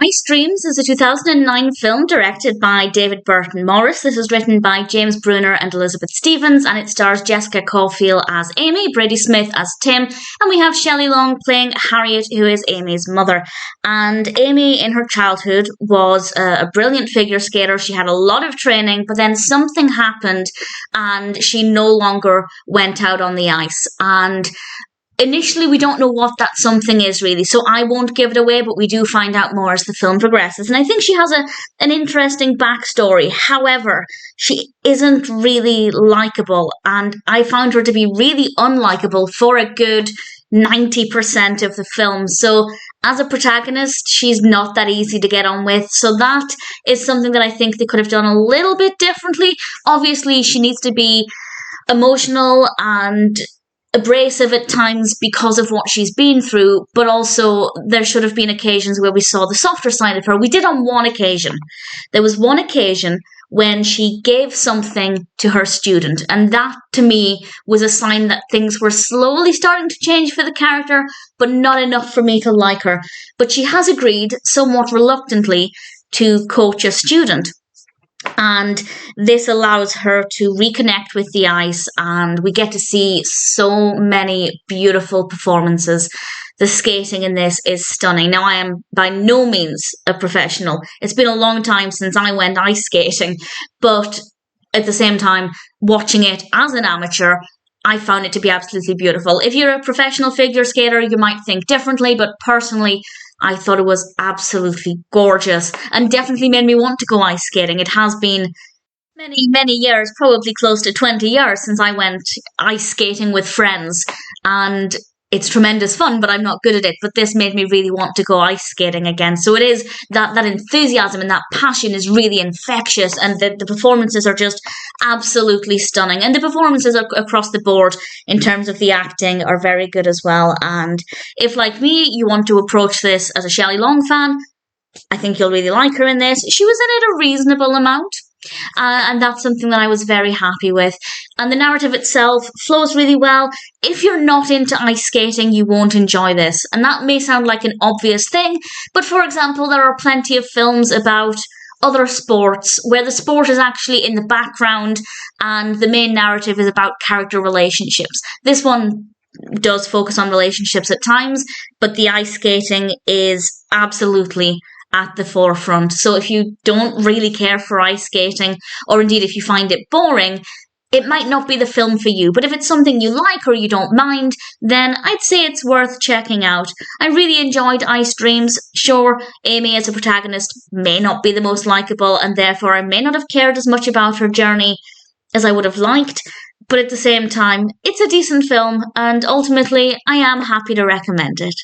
Ice Dreams is a 2009 film directed by David Burton Morris. This is written by James Bruner and Elizabeth Stevens, and it stars Jessica Cauffiel as Amy, Brady Smith as Tim, and we have Shelley Long playing Harriet, who is Amy's mother. And Amy, in her childhood, was a brilliant figure skater. She had a lot of training, but then something happened and she no longer went out on the ice. And initially, we don't know what that something is really, so I won't give it away, but we do find out more as the film progresses. And I think she has an interesting backstory. However, she isn't really likable, and I found her to be really unlikable for a good 90% of the film. So as a protagonist, she's not that easy to get on with. So that is something that I think they could have done a little bit differently. Obviously, she needs to be emotional and abrasive at times because of what she's been through, but also there should have been occasions where we saw the softer side of her. We did on one occasion. There was one occasion when she gave something to her student, and that to me was a sign that things were slowly starting to change for the character, but not enough for me to like her. But she has agreed, somewhat reluctantly, to coach a student. And this allows her to reconnect with the ice, and we get to see so many beautiful performances. The skating in this is stunning. Now, I am by no means a professional. It's been a long time since I went ice skating, but at the same time, watching it as an amateur, I found it to be absolutely beautiful. If you're a professional figure skater, you might think differently, but personally, I thought it was absolutely gorgeous and definitely made me want to go ice skating. It has been many, many years, probably close to 20 years since I went ice skating with friends, and it's tremendous fun, but I'm not good at it. But this made me really want to go ice skating again. So it is that enthusiasm and that passion is really infectious, and the performances are just absolutely stunning. And the performances across the board in terms of the acting are very good as well. And if, like me, you want to approach this as a Shelley Long fan, I think you'll really like her in this. She was in it a reasonable amount. And that's something that I was very happy with. And the narrative itself flows really well. If you're not into ice skating, you won't enjoy this. And that may sound like an obvious thing, but for example, there are plenty of films about other sports where the sport is actually in the background and the main narrative is about character relationships. This one does focus on relationships at times, but the ice skating is absolutely at the forefront. So if you don't really care for ice skating, or indeed if you find it boring, it might not be the film for you. But if it's something you like or you don't mind, then I'd say it's worth checking out. I really enjoyed Ice Dreams. Sure, Amy as a protagonist may not be the most likable, and therefore I may not have cared as much about her journey as I would have liked. But at the same time, it's a decent film, and ultimately I am happy to recommend it.